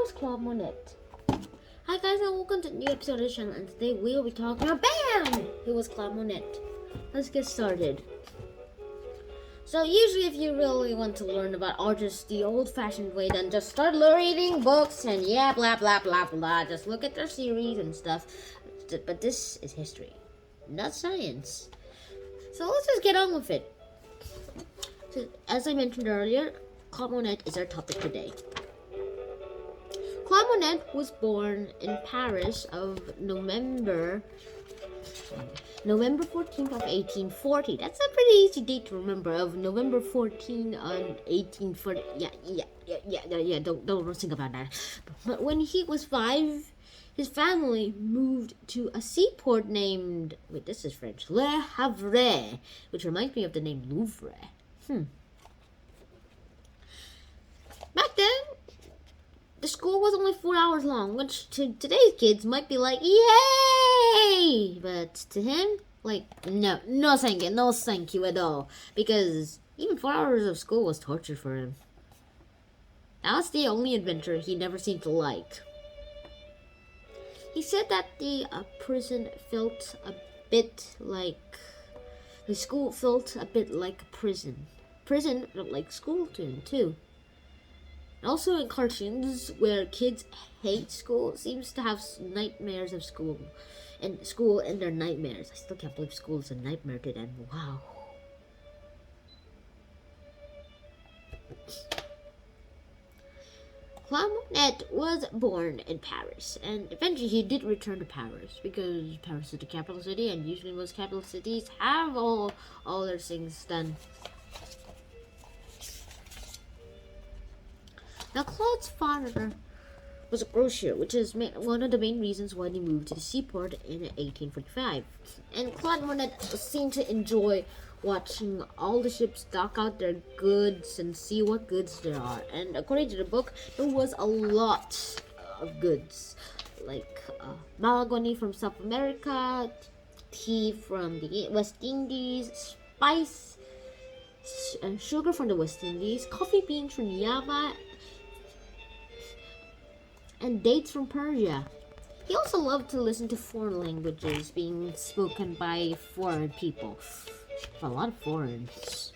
was Claude Monet. Hi guys and welcome to a new episode of the channel, and today we will be talking about BAM! Who was Claude Monet. Let's get started. So usually if you really want to learn about artists the old-fashioned way, then just start reading books and yeah, blah blah blah blah, just look at their series and stuff. But this is history, not science. So let's just get on with it. So, as I mentioned earlier, Claude Monet is our topic today. Claude Monet was born in Paris of November 14th of 1840. That's a pretty easy date to remember, of November 14 on 1840. Yeah. Don't think about that. But when he was 5, his family moved to a seaport named, wait, this is French, Le Havre, which reminds me of the name Louvre. Back then, the school was only 4 hours long, which to today's kids might be like, yay! But to him, like, no thank you at all. Because even 4 hours of school was torture for him. That was the only adventure he never seemed to like. He said that the prison felt a bit like, the school felt a bit like a prison. Prison felt like school to him too. Also in cartoons where kids hate school, seems to have nightmares of school. And school and their nightmares. I still can't believe school is a nightmare to them. Wow. Claude Monet was born in Paris, and eventually he did return to Paris because Paris is the capital city, and usually most capital cities have all their things done. Now, Claude's father was a grocer, which is one of the main reasons why he moved to the seaport in 1845. And Claude Monet seemed to enjoy watching all the ships dock out their goods and see what goods there are. And according to the book, there was a lot of goods, like mahogany from South America, tea from the West Indies, spice and sugar from the West Indies, coffee beans from Java, and dates from Persia. He also loved to listen to foreign languages being spoken by foreign people. A lot of foreigners.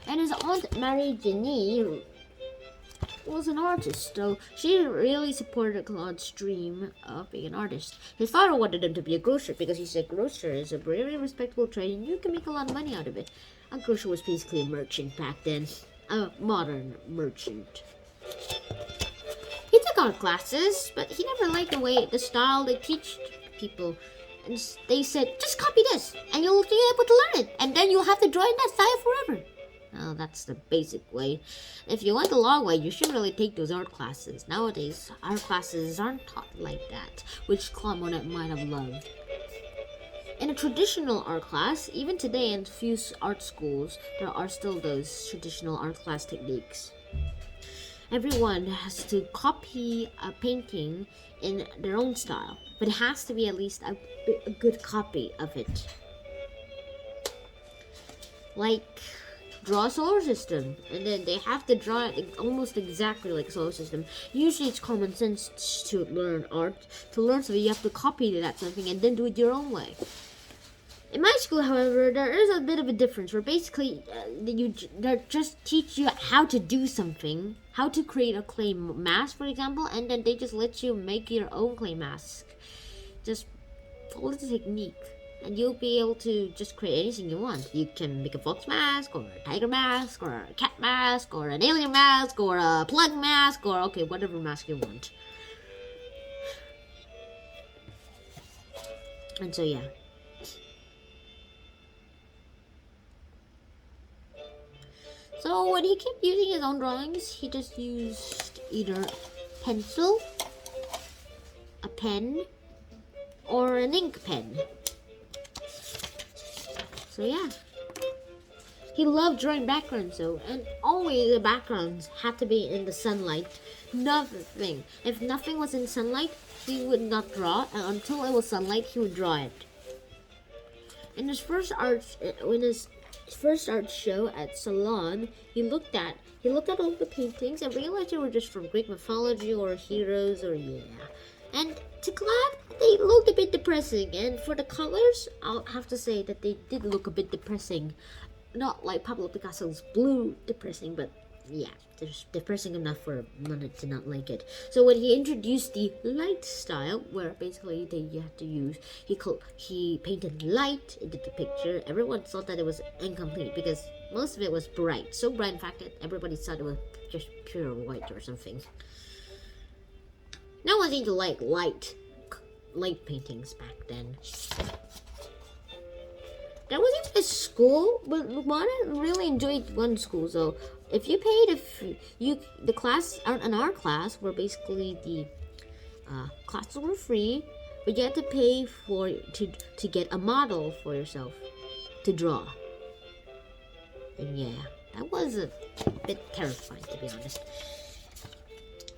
And his aunt Marie Jenny was an artist, so she really supported Claude's dream of being an artist. His father wanted him to be a grocer because he said grocer is a very respectable trade and you can make a lot of money out of it. A grocer was basically a merchant back then, a modern merchant. He took art classes, but he never liked the style they teach people. And they said, just copy this, and you'll be able to learn it, and then you'll have to draw in that style forever. Well, that's the basic way. If you want the long way, you should really take those art classes. Nowadays, art classes aren't taught like that, which Claude Monet might have loved. In a traditional art class, even today in few art schools, there are still those traditional art class techniques. Everyone has to copy a painting in their own style, but it has to be at least a good copy of it. Like, draw a solar system, and then they have to draw it almost exactly like a solar system. Usually it's common sense to learn art. To learn something, you have to copy that something and then do it your own way. In my school, however, there is a bit of a difference where basically they just teach you how to do something, how to create a clay mask, for example, and then they just let you make your own clay mask. Just follow the technique, and you'll be able to just create anything you want. You can make a fox mask, or a tiger mask, or a cat mask, or an alien mask, or a plug mask, or okay, whatever mask you want. And so yeah. So when he kept using his own drawings, he just used either pencil, a pen, or an ink pen. So yeah. He loved drawing backgrounds though, and always the backgrounds had to be in the sunlight. Nothing. If nothing was in sunlight, he would not draw, and until it was sunlight, he would draw it. In his first art, in his his first art show at Salon, he looked at all the paintings and realized they were just from Greek mythology or heroes or And to Claude, they looked a bit depressing. And for the colors, I'll have to say that they did look a bit depressing. Not like Pablo Picasso's blue depressing, but yeah, just depressing enough for Monet to not like it. So when he introduced the light style, where basically you had to use, he painted light into the picture. Everyone thought that it was incomplete because most of it was bright, so bright in fact that everybody thought it was just pure white or something. No one seemed to like light paintings back then. There was even a school, but Monet really enjoyed one school. So if you paid, the class in our class were basically the classes were free, but you had to pay to get a model for yourself to draw. And yeah, that was a bit terrifying, to be honest.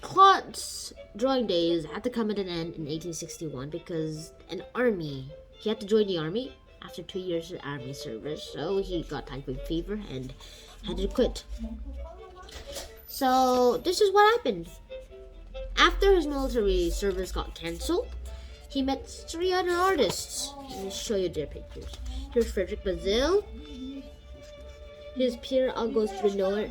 Claude's drawing days had to come at an end in 1861 because he had to join the army after 2 years of army service, so he got typhoid fever and had to quit. So this is what happened. After his military service got cancelled, he met 3 other artists. Let me show you their pictures. Here's Frederick Bazille. Here's Pierre-Auguste Renoir.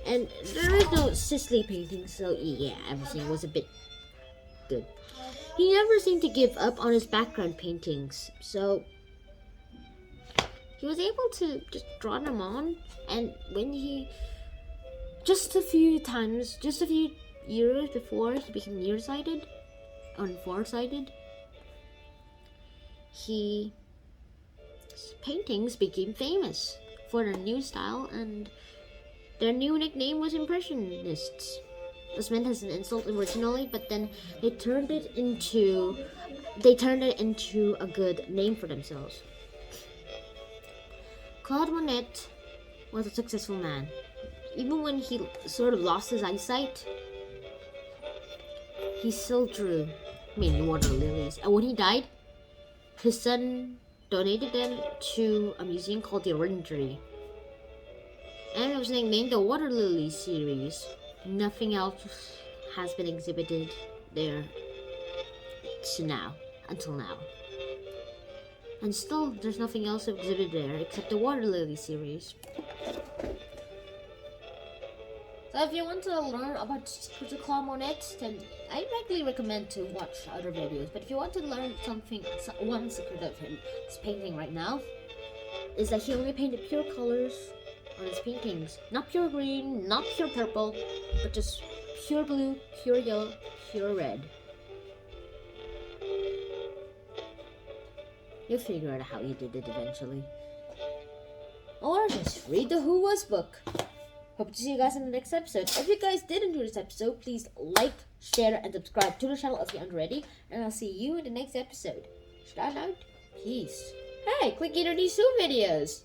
And there is no Sisley painting, so yeah, everything was a bit good. He never seemed to give up on his background paintings, so he was able to just draw them on. And when just a few years before he became nearsighted, farsighted, his paintings became famous for their new style, and their new nickname was Impressionists. Was meant as an insult originally, but then they turned it into a good name for themselves. Claude Monet was a successful man. Even when he sort of lost his eyesight, he still drew water lilies. And when he died, his son donated them to a museum called the Orangery. And it was named the Water Lily series. Nothing else has been exhibited there until now. And still, there's nothing else exhibited there except the Water Lily series. So if you want to learn about Claude Monet, then I regularly recommend to watch other videos. But if you want to learn one secret of his painting right now, is that he only painted pure colors on his paintings. Not pure green, not pure purple, but just pure blue, pure yellow, pure red. You'll figure out how he did it eventually. Or just read the Who Was book. Hope to see you guys in the next episode. If you guys did enjoy this episode, please like, share, and subscribe to the channel if you aren't already. And I'll see you in the next episode. Shout out. Peace. Hey, click either of these 2 videos.